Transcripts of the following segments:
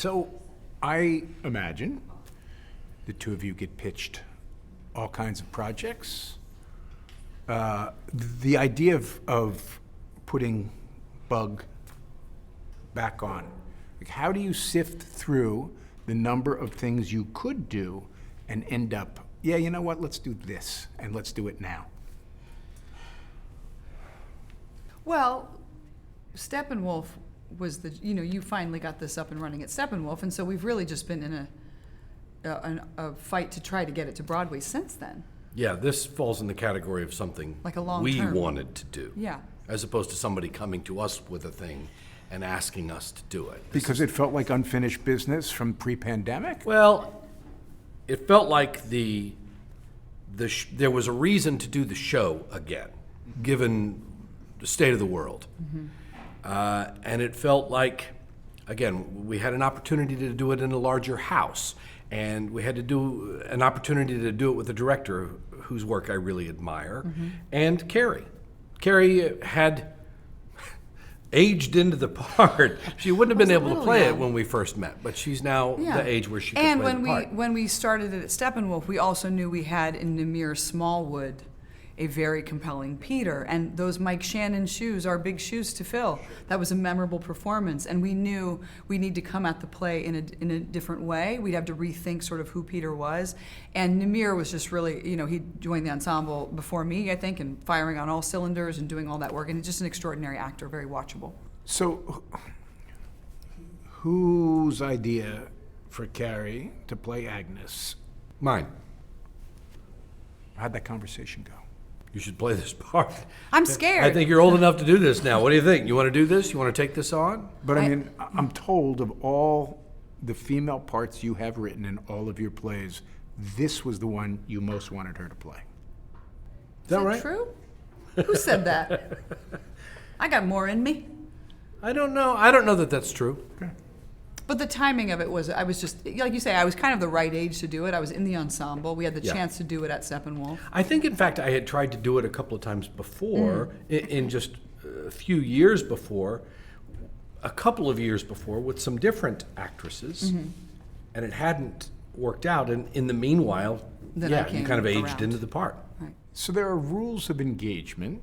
So I imagine the two of you get pitched all kinds of projects. The idea of putting Bug back on, like, how do you sift through the number of things you could do and end up, yeah, you know what, let's do this, and let's do it now? Well, Steppenwolf was you finally got this up and running at Steppenwolf, and so we've really just been in a fight to try to get it to Broadway since then. Yeah, this falls in the category of something like a long we term. wanted to do. Yeah. As opposed to somebody coming to us with a thing and asking us to do it. Because it felt like unfinished business from pre-pandemic? Well, it felt like there was a reason to do the show again, given the state of the world. Mm-hmm. And it felt like, again, we had an opportunity to do it in a larger house, and we had to do an opportunity to do it with a director whose work I really admire, and Carrie. Carrie had aged into the part. She wouldn't have been able to play it when we first met, but she's now the age where she can play the part. And when we started it at Steppenwolf, we also knew we had in Namir Smallwood a very compelling Peter, and those Mike Shannon shoes are big shoes to fill. That was a memorable performance, and we knew we need to come at the play in a different way. We'd have to rethink sort of who Peter was, and Namir was just really, he joined the ensemble before me, I think, and firing on all cylinders and doing all that work, and he's just an extraordinary actor, very watchable. So, whose idea for Carrie to play Agnes? Mine. How'd that conversation go? You should play this part. I'm scared. I think you're old enough to do this now. What do you think? You want to do this? You want to take this on? But I mean, I'm told of all the female parts you have written in all of your plays, this was the one you most wanted her to play. Is that right? True? Who said that? I got more in me. I don't know. I don't know that that's true. Okay. But the timing of it was, I was just, like you say, I was kind of the right age to do it. I was in the ensemble. We had the chance to do it at Steppenwolf. I think, in fact, I had tried to do it a couple of times before, in just a few years before, a couple of years before, with some different actresses, and it hadn't worked out. And in the meanwhile, you kind of aged into the part. Right. So there are rules of engagement,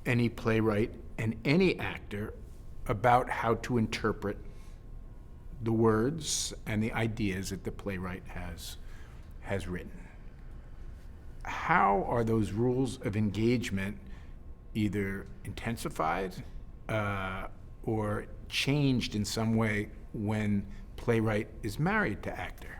any playwright and any actor, about how to interpret the words and the ideas that the playwright has written. How are those rules of engagement either intensified or changed in some way when playwright is married to actor?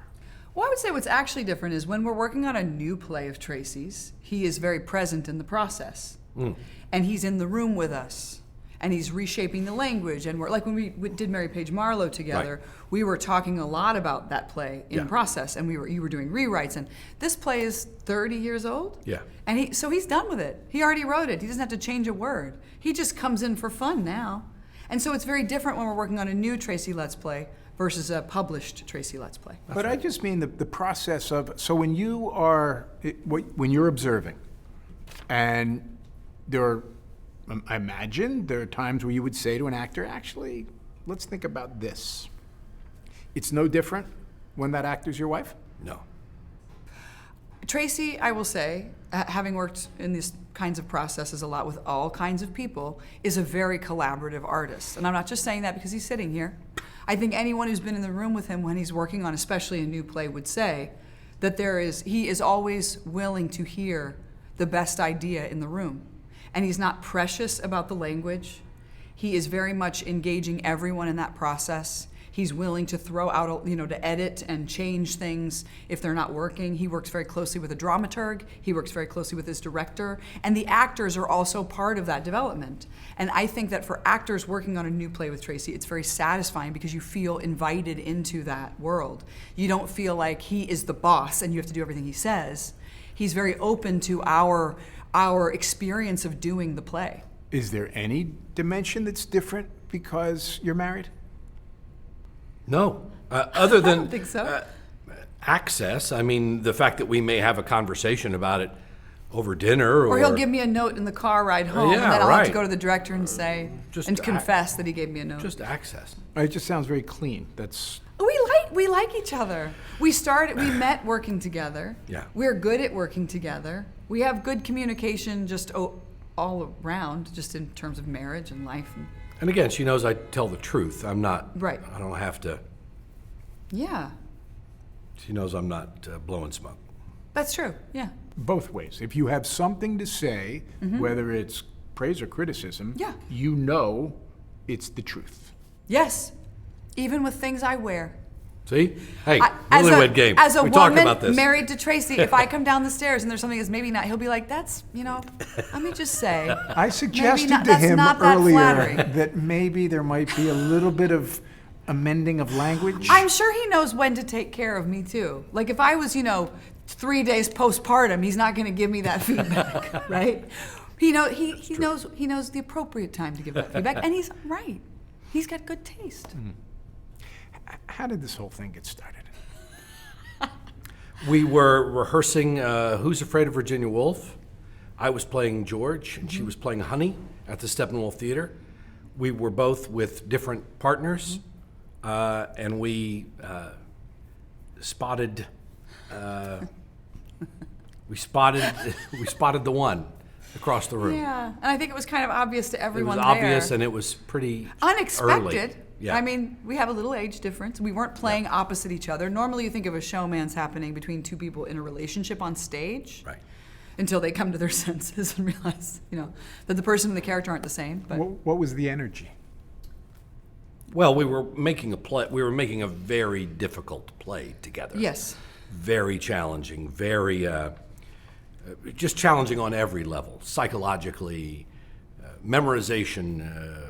Well, I would say what's actually different is when we're working on a new play of Tracy's, he is very present in the process. And he's in the room with us. And he's reshaping the language. And we're like when we did Mary Page Marlowe together, we were talking a lot about that play in process. And you were doing rewrites. And this play is 30 years old. Yeah. And so he's done with it. He already wrote it. He doesn't have to change a word. He just comes in for fun now. And so it's very different when we're working on a new Tracy Letts play versus a published Tracy Letts play. But I just mean the process of, so when you're observing, and I imagine there are times where you would say to an actor, actually, let's think about this. It's no different when that actor's your wife? No. Tracy, I will say, having worked in these kinds of processes a lot with all kinds of people, is a very collaborative artist. And I'm not just saying that because he's sitting here. I think anyone who's been in the room with him when he's working on especially a new play would say that he is always willing to hear the best idea in the room. And he's not precious about the language. He is very much engaging everyone in that process. He's willing to throw out, to edit and change things if they're not working. He works very closely with a dramaturg. He works very closely with his director. And the actors are also part of that development. And I think that for actors working on a new play with Tracy, it's very satisfying because you feel invited into that world. You don't feel like he is the boss and you have to do everything he says. He's very open to our experience of doing the play. Is there any dimension that's different because you're married? No. Other than I don't think so. Access, I mean, the fact that we may have a conversation about it over dinner, Or he'll give me a note in the car ride home, Yeah, and then I'll have to right. go to the director and say, Just and act- confess that he gave me a note. just access. It just sounds very clean. That's We like each other. We met working together. Yeah. We're good at working together. We have good communication just all around, just in terms of marriage and life. And again, she knows I tell the truth. I'm not. Right. I don't have to. Yeah, She knows I'm not blowing smoke. that's true. Yeah. both ways. If you have something to say, whether it's praise or criticism, Yeah. you know it's the truth. Yes. Even with things I wear. See? Hey, As newlywed game. As a we talked woman about this. married to Tracy, if I come down the stairs and there's something that's maybe not, he'll be like, that's, let me just say. I suggested to that's him not that earlier flattering. that maybe there might be a little bit of amending of language. I'm sure he knows when to take care of me too. Like if I was, 3 days postpartum, he's not going to give me that feedback, right? He knows the appropriate time to give that feedback, and he's right. He's got good taste. How did this whole thing get started? We were rehearsing Who's Afraid of Virginia Woolf. I was playing George, and she was playing Honey at the Steppenwolf Theater. We were both with different partners, and we spotted the one across the room. Yeah, and I think it was kind of obvious to It everyone was there. obvious, and it was pretty Unexpected. early. Yeah. I mean, we have a little age difference. We weren't playing opposite each other. Normally, you think of a showman's happening between two people in a relationship on stage. Right. Until they come to their senses and realize, that the person and the character aren't the same. But What was the energy? Well, we were making a play. We were making a very difficult play together. yes, Very challenging. Very just challenging on every level. Psychologically, memorization,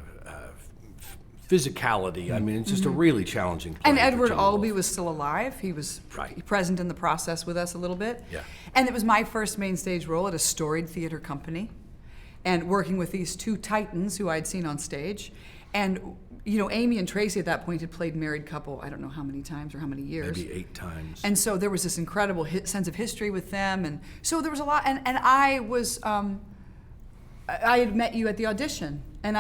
physicality. I mean, it's just a really challenging play. and for Edward Virginia Albee Woolf. was still alive. He was Right. present in the process with us a little bit. Yeah. And it was my first main stage role at a storied theater company, and working with these two titans who I'd seen on stage, and Amy and Tracy at that point had played married couple. I don't know how many times or how many years. Maybe 8 times. And so there was this incredible sense of history with them, and so there was a lot. And I was, I had met you at the audition, and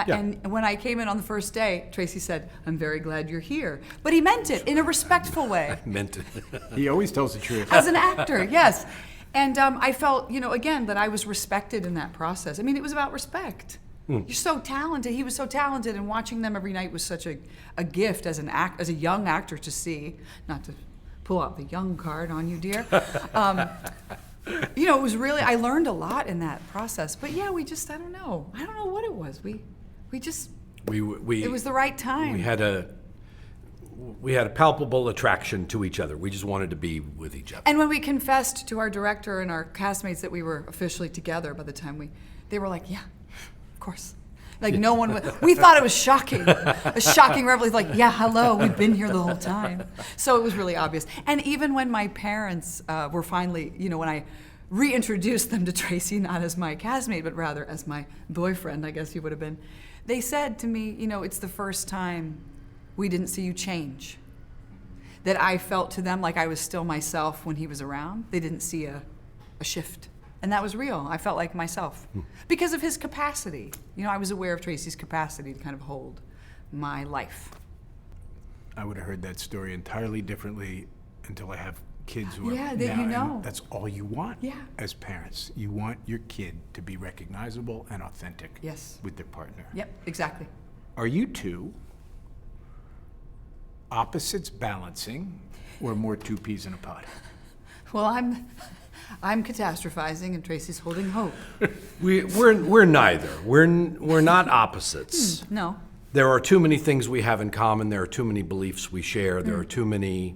when I came in on the first day, Tracy said, "I'm very glad you're here," but he meant it in a respectful way, Meant it. He always tells the truth. as an actor, yes. And I felt, again, that I was respected in that process. I mean, it was about respect. You're so talented. He was so talented, and watching them every night was such a gift as a young actor to see. Not to pull out the young card on you, dear. It was really, I learned a lot in that process. But yeah, I don't know what it was. We just, We it was the right time. we had a palpable attraction to each other. We just wanted to be with each other. And when we confessed to our director and our castmates that we were officially together by the time they were like, yeah, of course. Like no one we thought it was shocking. A shocking revelation, like, yeah, hello, we've been here the whole time. So it was really obvious. And even when my parents were finally, when I reintroduced them to Tracy, not as my castmate, but rather as my boyfriend, I guess you would have been, they said to me, it's the first time we didn't see you change. That I felt to them like I was still myself when he was around. They didn't see a shift. And that was real. I felt like myself because of his capacity. I was aware of Tracy's capacity to kind of hold my life. I would have heard that story entirely differently until I have kids who are Yeah, that now, you and know. that's all you want Yeah. as parents. You want your kid to be recognizable and authentic Yes. with their partner. Yep, exactly. Are you two opposites balancing or more two peas in a pod? Well, I'm catastrophizing and Tracy's holding hope. We're neither. We're not opposites. No. There are too many things we have in common. There are too many beliefs we share. There are too many.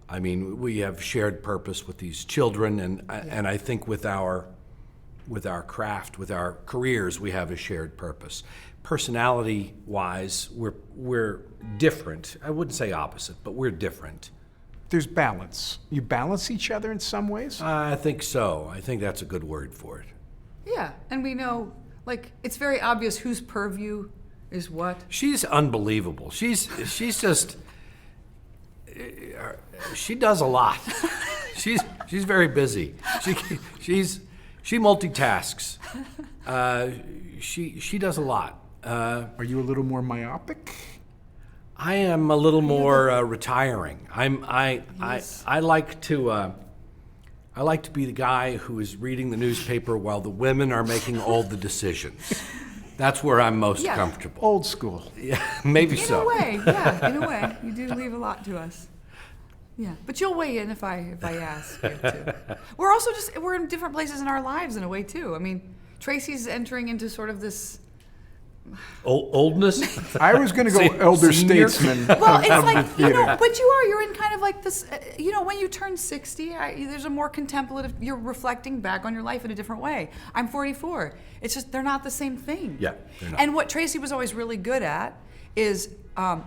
I mean, we have shared purpose with these children, and I think with our craft, with our careers, we have a shared purpose. Personality-wise, we're different. I wouldn't say opposite, but we're different. There's balance. You balance each other in some ways? I think so. I think that's a good word for it. Yeah, and we know, it's very obvious whose purview is what. She's unbelievable. She's just she does a lot. She's very busy. She's She multitasks. She does a lot. Are you a little more myopic? I am a little more retiring. I like to be the guy who is reading the newspaper while the women are making all the decisions. That's where I'm most comfortable. Old school. Yeah, maybe In so. a way, yeah, in a way. You do leave a lot to us. Yeah, but you'll weigh in if I ask you to. We're in different places in our lives in a way too. I mean, Tracy's entering into sort of this. Oldness? I was going to go elder Senior? statesman Well, of it's the like, theater. but you're in kind of like this, when you turn 60, there's a more contemplative, you're reflecting back on your life in a different way. I'm 44. It's just, they're not the same thing. Yeah, they're not. And what Tracy was always really good at is,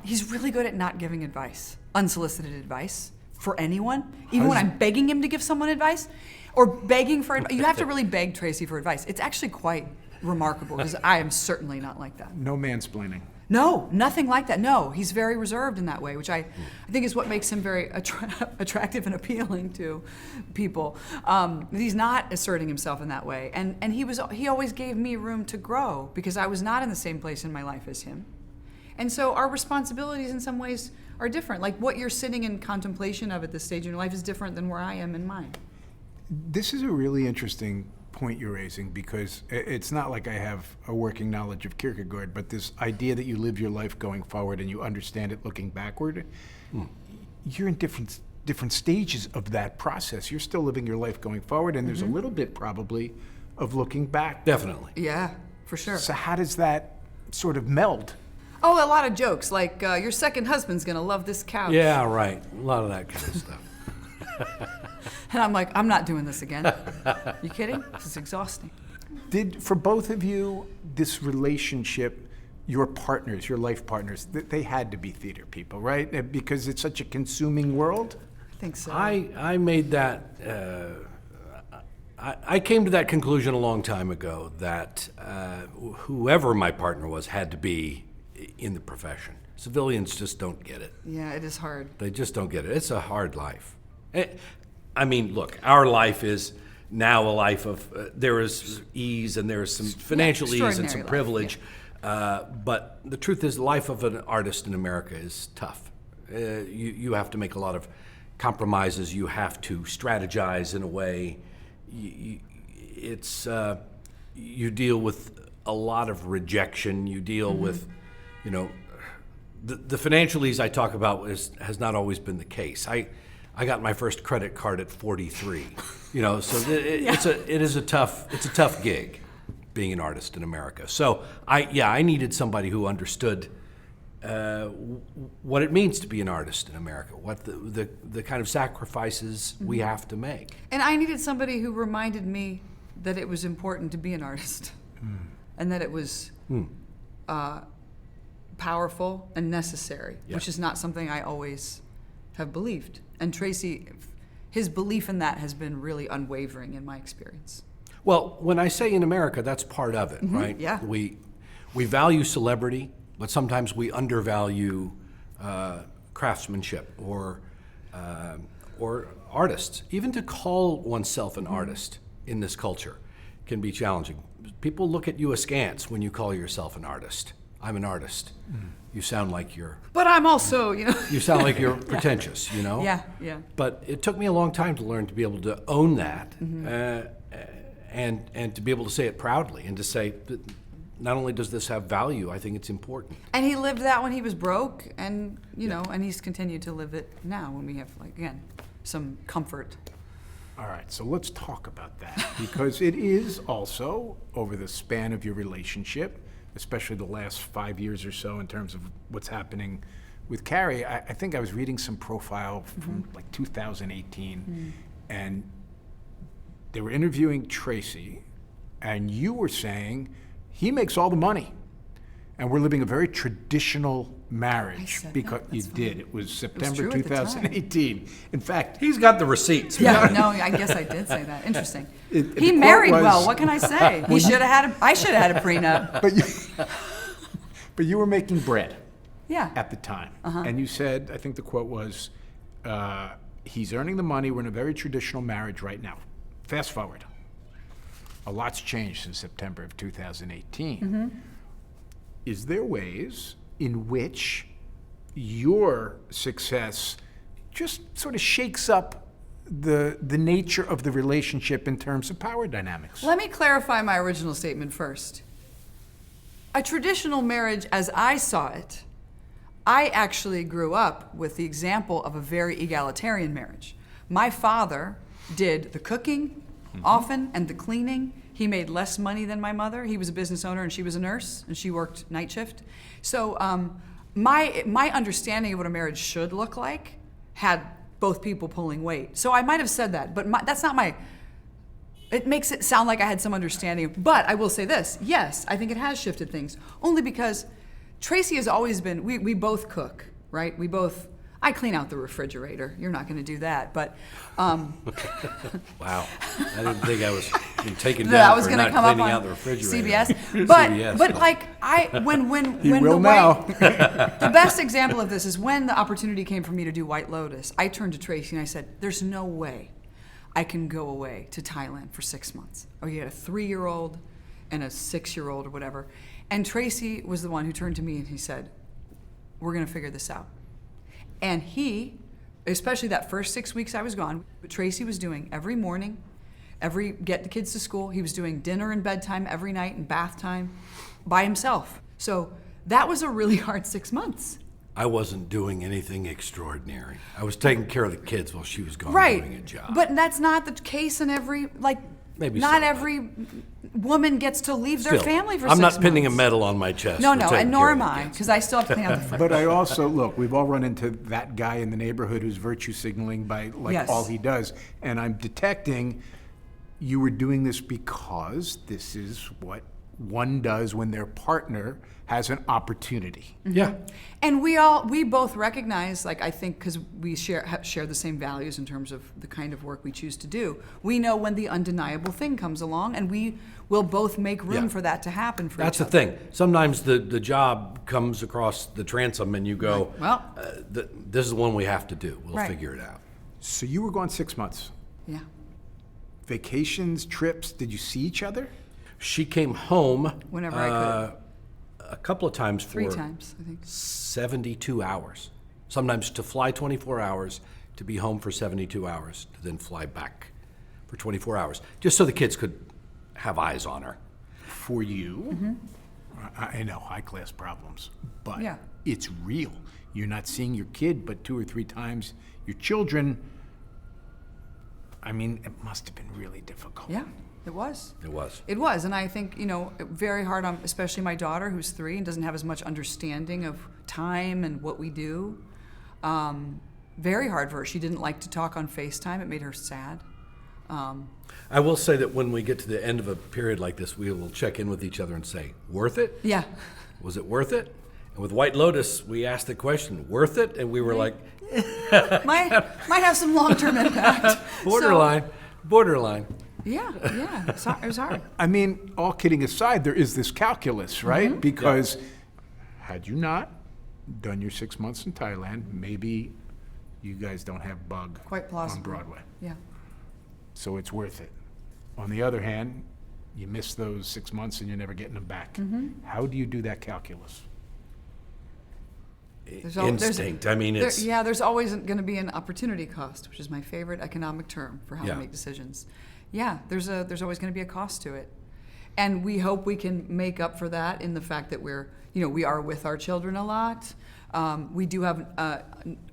he's really good at not giving advice, unsolicited advice for anyone. Even when I'm begging him to give someone advice, or begging for advice. You have to really beg Tracy for advice. It's actually quite remarkable, because I am certainly not like that. No mansplaining. No, nothing like that. No, he's very reserved in that way, which I think is what makes him very attractive and appealing to people. He's not asserting himself in that way, and he always gave me room to grow, because I was not in the same place in my life as him. And so our responsibilities in some ways are different. Like what you're sitting in contemplation of at this stage in your life is different than where I am in mine. This is a really interesting point you're raising, because it's not like I have a working knowledge of Kierkegaard, but this idea that you live your life going forward and you understand it looking backward, you're in different stages of that process. You're still living your life going forward, and there's a little bit probably of looking back. Definitely. Yeah, for sure. So how does that sort of meld? Oh, a lot of jokes, like your second husband's gonna love this couch. Yeah, right. A lot of that kind of stuff. And I'm like, I'm not doing this again. You kidding? This is exhausting. For both of you, this relationship, your partners, your life partners, they had to be theater people, right? Because it's such a consuming world. I think so. I made that. I came to that conclusion a long time ago that whoever my partner was had to be in the profession. Civilians just don't get it. Yeah, it is hard. They just don't get it. It's a hard life. I mean, look, our life is now a life of, there is ease and there is some financial ease and some extraordinary privilege. But the truth is, the life of an artist in America is tough. You have to make a lot of compromises. You have to strategize in a way. You deal with a lot of rejection. You deal with, the financial ease I talk about has not always been the case. I got my first credit card at 43, so it is a tough gig being an artist in America. So I needed somebody who understood what it means to be an artist in America, what the kind of sacrifices we have to make. And I needed somebody who reminded me that it was important to be an artist, and that it was powerful and necessary, which is not something I always have believed. And Tracy, his belief in that has been really unwavering in my experience. Well, when I say in America, that's part of it, right? Yeah. We value celebrity, but sometimes we undervalue craftsmanship or artists. Even to call oneself an artist in this culture can be challenging. People look at you askance when you call yourself an artist. I'm an artist. You sound like you're... But I'm also, You sound like you're pretentious, Yeah. But it took me a long time to learn to be able to own that, and to be able to say it proudly, and to say that not only does this have value, I think it's important. And he lived that when he was broke, and and he's continued to live it now when we have, some comfort. All right, so let's talk about that, because it is also, over the span of your relationship, especially the last 5 years or so in terms of what's happening with Carrie, I think I was reading some profile from 2018, and they were interviewing Tracy, and you were saying he makes all the money, and we're living a very traditional marriage. said because that. you That's did. funny. It was September true at the time. 2018. In fact, He's got the receipts. Yeah, no, I guess I did say that. Interesting. The He quote married was- well. What can I say? I should have had a prenup. but you were making bread Yeah. at the time. And you said, I think the quote was, he's earning the money, we're in a very traditional marriage right now. Fast forward. a lot's changed since September of 2018. Is there ways in which your success just sort of shakes up the nature of the relationship in terms of power dynamics? Let me clarify my original statement first. A traditional marriage, as I saw it, I actually grew up with the example of a very egalitarian marriage. My father did the cooking often and the cleaning. He made less money than my mother. He was a business owner and she was a nurse and she worked night shift. So my understanding of what a marriage should look like had both people pulling weight. So I might have said that, but that's not my, it makes it sound like I had some understanding. But I will say this, yes, I think it has shifted things. Only because Tracy has always been, we both cook, right? I clean out the refrigerator. You're not going to do that, but Wow, I didn't think I was being taken that down was for going to not come up cleaning on out the refrigerator. CBS. But CBS, but like when He the will way, now. the best example of this is when the opportunity came for me to do White Lotus. I turned to Tracy and I said, "There's no way I can go away to Thailand for 6 months." Oh, you had a 3-year-old and a 6-year-old or whatever. And Tracy was the one who turned to me and he said, "We're going to figure this out." And he, especially that first 6 weeks I was gone, what Tracy was doing every morning, get the kids to school, he was doing dinner and bedtime every night and bath time by himself. So that was a really hard 6 months. I wasn't doing anything extraordinary. I was taking care of the kids while she was gone doing a job. But that's not the case in every, Maybe not so, every woman gets to leave their Still, family for I'm 6 not months. pinning a medal on my chest. No, for no, taking and nor care am of the I, kids. because I still have to clean out the fridge. But I also, look, we've all run into that guy in the neighborhood who's virtue signaling by Yes. all he does. And I'm detecting you were doing this because this is what one does when their partner has an opportunity. Yeah. And we both recognize, I think, because we share the same values in terms of the kind of work we choose to do. We know when the undeniable thing comes along, and we will both make room Yeah. for that to happen for That's each the other. thing. Sometimes the job comes across the transom and you go, Right. Well- this is the one we have to do. We'll Right. figure it out. So you were gone 6 months. Yeah. Vacations, trips, did you see each other? She came home Whenever I could. a couple of times for 3 times, I think. 72 hours. Sometimes to fly 24 hours, to be home for 72 hours, to then fly back for 24 hours, just so the kids could have eyes on her. For you, I know, high-class problems, but Yeah. it's real. You're not seeing your kid but 2 or 3 times your children. I mean, it must have been really difficult. Yeah, it was. It was. It was, and I think, very hard on, especially my daughter who's 3 and doesn't have as much understanding of time and what we do. Very hard for her. She didn't like to talk on FaceTime. It made her sad. I will say that when we get to the end of a period like this, we will check in with each other and say, worth it? Yeah. Was it worth it? And with White Lotus, we asked the question, worth it? And we were like, might have some long-term impact. borderline, borderline. Yeah. It was hard. I mean, all kidding aside, there is this calculus, right? Because had you not done your 6 months in Thailand, maybe you guys don't have Bug Quite plausible. on Broadway. Yeah. So it's worth it. On the other hand, you miss those 6 months and you're never getting them back. How do you do that calculus? Instinct. I mean, it's... there's always going to be an opportunity cost, which is my favorite economic term for how Yeah. to make decisions. Yeah, there's always going to be a cost to it. And we hope we can make up for that in the fact that we are with our children a lot. We do have,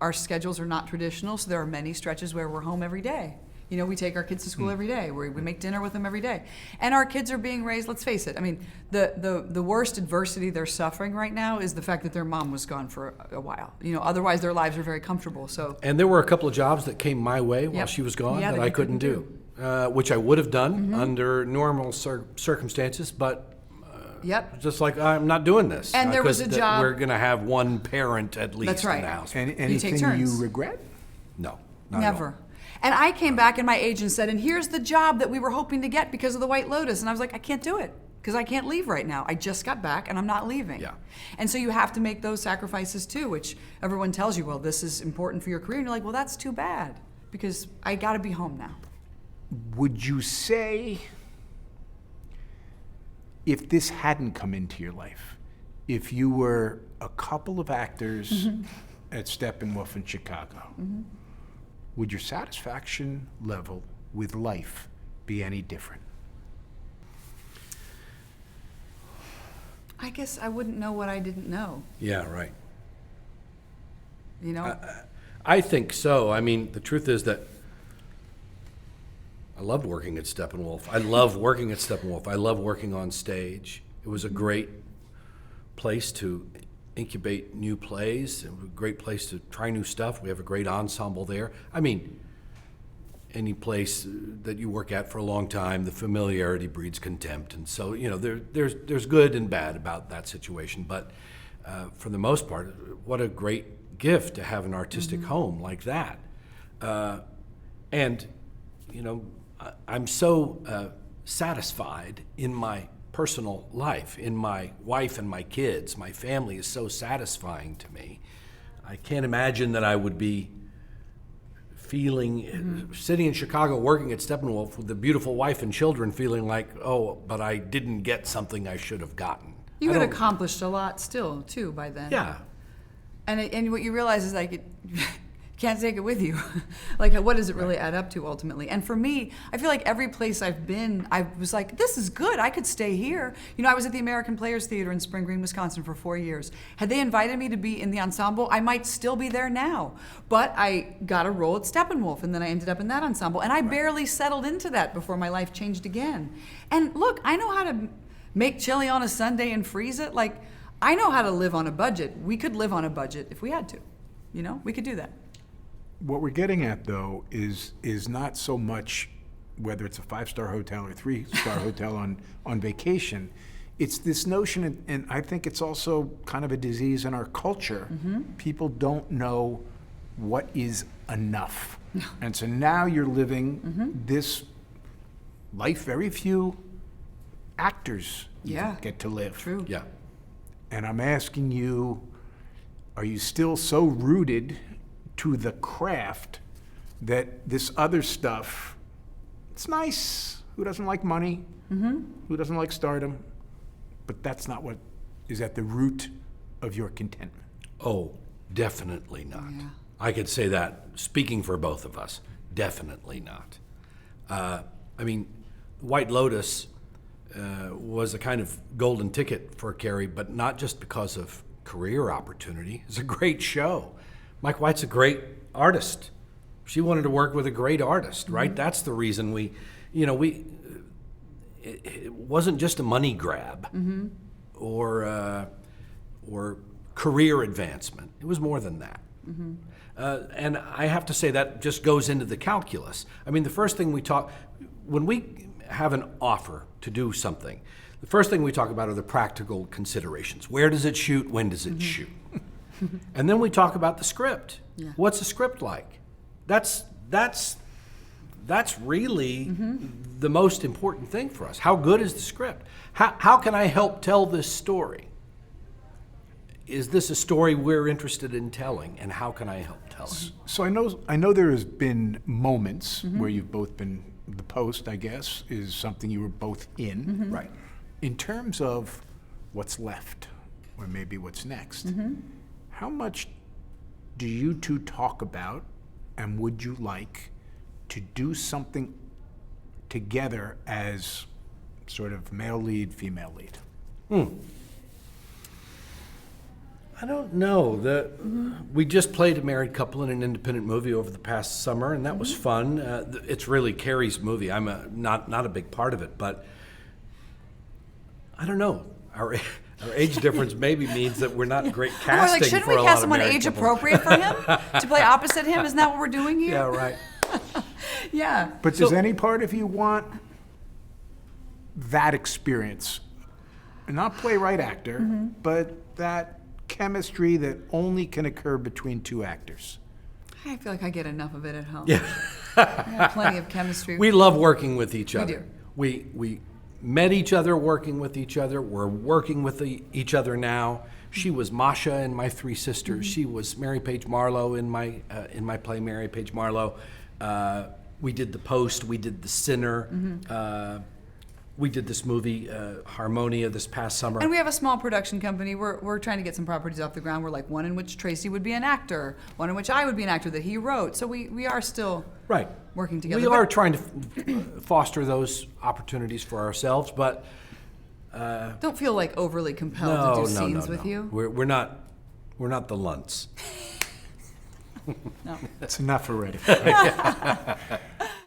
our schedules are not traditional, so there are many stretches where we're home every day. We take our kids to school every day. We make dinner with them every day. And our kids are being raised, let's face it, I mean, the worst adversity they're suffering right now is the fact that their mom was gone for a while. Otherwise their lives are very comfortable, so. And there were a couple of jobs that came my way while Yep. she was gone Yeah, that that I you couldn't couldn't do, which I would have done under normal circumstances, but Yep. just like, I'm not doing this. And there was 'cause a job- We're going to have one parent at least That's right. in the house. Anything turns. you regret? No, not at all. Never. And I came back and my agent said, and here's the job that we were hoping to get because of the White Lotus. And I was like, I can't do it because I can't leave right now. I just got back and I'm not leaving. Yeah. And so you have to make those sacrifices too, which everyone tells you, well, this is important for your career. And you're like, well, that's too bad because I got to be home now. Would you say if this hadn't come into your life, if you were a couple of actors at Steppenwolf in Chicago, would your satisfaction level with life be any different? I guess I wouldn't know what I didn't know, Yeah, right. you know? I think so. I mean, the truth is that I loved working at Steppenwolf. I love working at Steppenwolf. I love working on stage. It was a great place to incubate new plays. It was a great place to try new stuff. We have a great ensemble there. I mean, any place that you work at for a long time, the familiarity breeds contempt. And so, you know, there's good and bad about that situation. But for the most part, what a great gift to have an artistic home like that. And, you know, I'm so satisfied in my personal life, in my wife and my kids. My family is so satisfying to me. I can't imagine that I would be feeling, sitting in Chicago working at Steppenwolf with a beautiful wife and children, feeling like, oh, but I didn't get something I should have gotten. You I had don't- accomplished a lot still, too, by then. Yeah. And what you realize is like, can't take it with you. Like, what does it really add up to ultimately? And for me, I feel like every place I've been, I was like, this is good. I could stay here. You know, I was at the American Players Theater in Spring Green, Wisconsin for 4 years. Had they invited me to be in the ensemble, I might still be there now. But I got a role at Steppenwolf, and then I ended up in that ensemble. And I barely settled into that before my life changed again. And look, I know how to make chili on a Sunday and freeze it. Like, I know how to live on a budget. We could live on a budget if we had to. You know, we could do that. What we're getting at, though, is not so much whether it's a 5-star hotel or 3-star hotel on vacation. It's this notion, and I think it's also kind of a disease in our culture. People don't know what is enough. And so now you're living this life very few actors Yeah. get to live. True. Yeah. And I'm asking you, are you still so rooted to the craft that this other stuff, it's nice. Who doesn't like money? Who doesn't like stardom? But that's not what is at the root of your contentment. Oh, definitely not. Yeah. I could say that, speaking for both of us, definitely not. I mean, White Lotus was a kind of golden ticket for Carrie, but not just because of career opportunity. It's a great show. Mike White's a great artist. She wanted to work with a great artist, right? That's the reason it wasn't just a money grab or career advancement. It was more than that. And I have to say that just goes into the calculus. I mean, the first thing when we have an offer to do something, the first thing we talk about are the practical considerations. Where does it shoot? When does it shoot? And then we talk about the script. Yeah. What's the script like? That's really the most important thing for us. How good is the script? How can I help tell this story? Is this a story we're interested in telling, and how can I help tell it? So I know there has been moments where you've both been, the Post, I guess, is something you were both in. Right. In terms of what's left, or maybe what's next, how much do you two talk about, and would you like to do something together as sort of male lead, female lead? I don't know. We just played a married couple in an independent movie over the past summer, and that was fun. It's really Carrie's movie. I'm not a big part of it, but I don't know. Our age difference maybe means that we're not great We're casting like, shouldn't for we a lot cast of someone married age couples. appropriate for him to play opposite him? Isn't that what we're doing here? Yeah, right. Yeah. But does any part of you want that experience? Not playwright actor, but that chemistry that only can occur between two actors. I feel like I get enough of it at home. Yeah. I have plenty of chemistry. We love working with each other. do. We met each other working with each other. We're working with each other now. She was Masha in My Three Sisters. She was Mary Page Marlowe in my play Mary Page Marlowe. We did The Post. We did The Sinner. We did this movie, Harmonia, this past summer. And we have a small production company. We're trying to get some properties off the ground. We're like one in which Tracy would be an actor, one in which I would be an actor that he wrote. So we are still Right. working together. We are trying to foster those opportunities for ourselves, but Don't feel like overly compelled to do scenes with no. you. We're not the Lunts. No. That's enough already.